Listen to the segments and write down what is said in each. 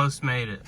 almost made it.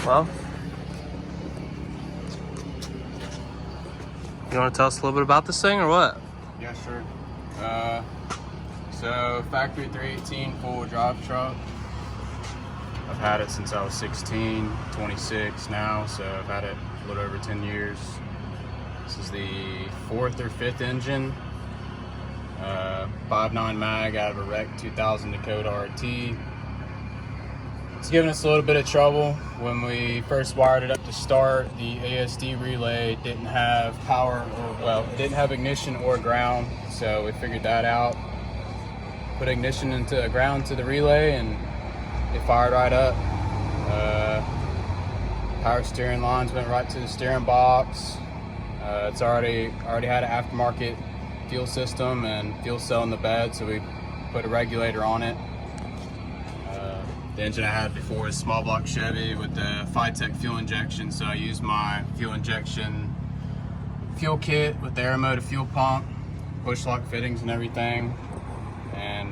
Well, you want to tell us a little bit about this thing or what? Yeah, sure. So factory 318 four-wheel drive truck. I've had it since I was 16, 26 now, so I've had it a little over 10 years. This is the 4th or 5th engine. 5.9 mag out of a wrecked 2000 Dakota RT. It's given us a little bit of trouble. When we first wired it up to start, the ASD relay didn't have power, didn't have ignition or ground, so we figured that out. Put ignition into ground to the relay and it fired right up. Power steering lines went right to the steering box. It's already had an aftermarket fuel system and fuel cell in the bed, so we put a regulator on it. The engine I had before was small block Chevy with the Phytech fuel injection, so I used my fuel injection fuel kit with the Aeromotive fuel pump, push lock fittings and everything, and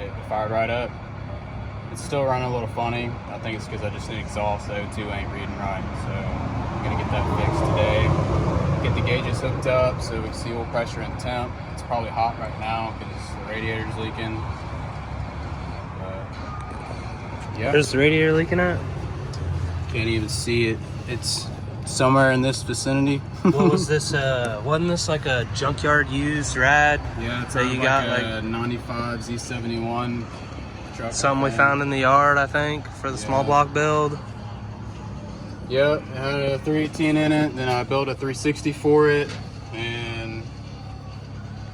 it fired right up. It's still running a little funny. I think it's because I just need exhaust. The O2 ain't reading right, so I'm gonna get that fixed today. Get the gauges hooked up so we can see oil pressure and temp. It's probably hot right now because the radiator's leaking. Yeah. Where's the radiator leaking at? Can't even see it. It's somewhere in this vicinity. What was this? Wasn't this like a junkyard used rad? Yeah, it's that you got like like a 95 Z71 truck. something we found in the yard, I think, for the small block build. Yep, it had a 318 in it. Then I built a 360 for it and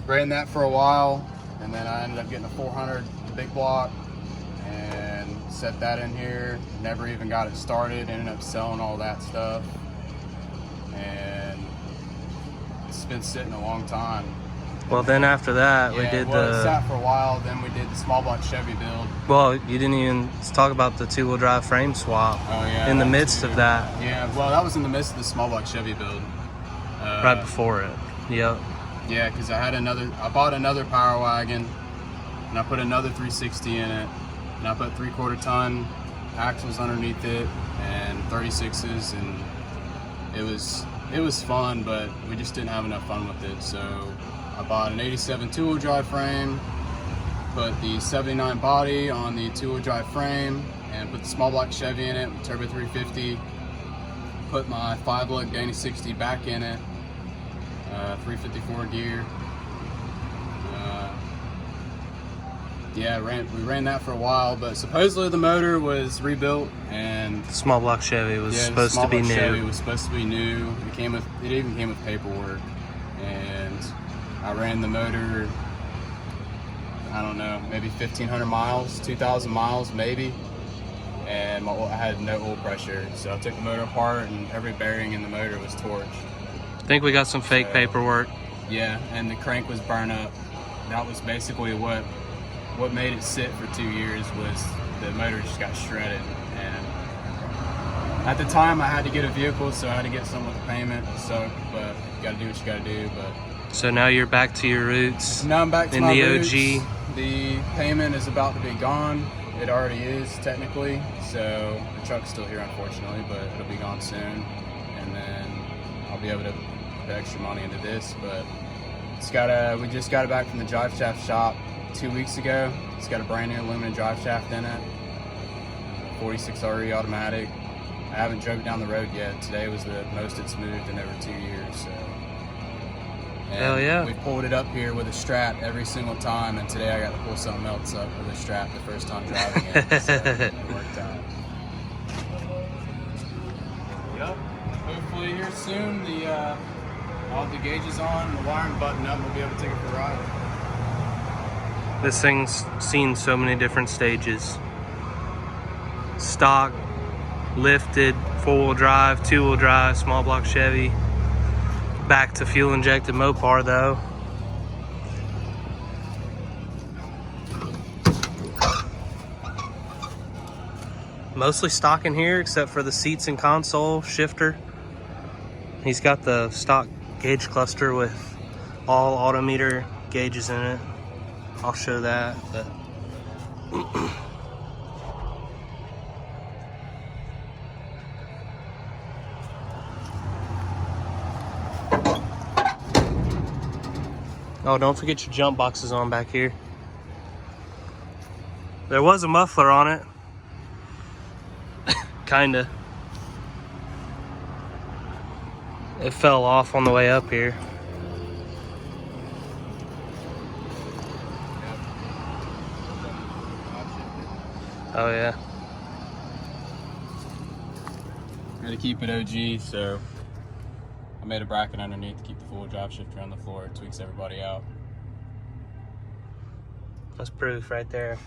ran that for a while. And then I ended up getting a 400 big block and set that in here. Never even got it started. Ended up selling all that stuff. And it's been sitting a long time. Well, then after that, Yeah, we did it sat for a while. Then we did the small block Chevy build. Well, you didn't even talk about the two-wheel drive frame swap. Oh yeah. In the midst of that. Yeah, well, that was in the midst of the small block Chevy build. Right before it. Yep. Yeah, because I bought another Power Wagon, and I put another 360 in it, and I put 3/4 ton axles underneath it and 36s, and it was fun, but we just didn't have enough fun with it. So I bought an 87 two-wheel drive frame, put the 79 body on the two-wheel drive frame, and put the small block Chevy in it with turbo 350. Put my 5-lug Danny 60 back in it, 354 gear. Yeah, we ran that for a while, but supposedly the motor was rebuilt, and The small block Chevy was supposed to be new. Chevy was supposed to be new. It even came with paperwork, and I ran the motor, I don't know, maybe 1,500 miles, 2,000 miles maybe, and I had no oil pressure. So I took the motor apart, and every bearing in the motor was torched. I think we got some fake paperwork. Yeah, and the crank was burned up. That was basically what made it sit for 2 years. Was the motor just got shredded. And at the time I had to get a vehicle, so I had to get some with a payment. So, but you gotta do what you gotta do. But So now you're back to your roots. now I'm back to in my the roots. OG. The payment is about to be gone. It already is technically. So the truck's still here, unfortunately, but it'll be gone soon. And then I'll be able to put extra money into this. But we just got it back from the drive shaft shop 2 weeks ago. It's got a brand new aluminum drive shaft in it, 46 RE automatic. I haven't drove it down the road yet. Today was the most it's moved in over 2 years. So. And hell yeah. we pulled it up here with a strap every single time, and today I got to pull something else up with a strap the first time driving it. So it worked out. Yep. Hopefully here soon, all the gauges on, the wiring button up, we'll be able to take it for a ride. This thing's seen so many different stages. Stock, lifted, 4-wheel drive, 2-wheel drive, small block Chevy. Back to fuel injected Mopar though. Mostly stock in here except for the seats and console, shifter. He's got the stock gauge cluster with all autometer gauges in it. I'll show that, but oh, don't forget your jump boxes on back here. There was a muffler on it. Kinda. It fell off on the way up here. Oh yeah. Got to keep it OG, so I made a bracket underneath to keep the full drive shifter on the floor. It tweaks everybody out. That's proof right there.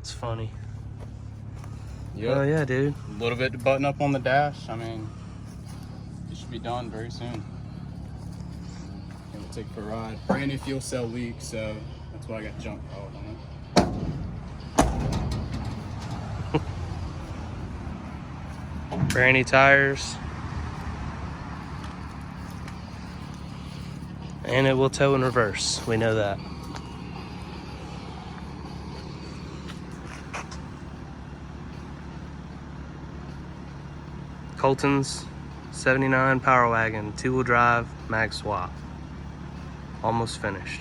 It's funny. Yep. Oh yeah, dude. A little bit to button up on the dash. I mean, it should be done very soon. Gonna take it for a ride. Brand new fuel cell leak, so that's why I got junk all on it. Brand new tires. And it will tow in reverse. We know that. Coltin's 79 Power Wagon, 2-wheel drive, mag swap. Almost finished.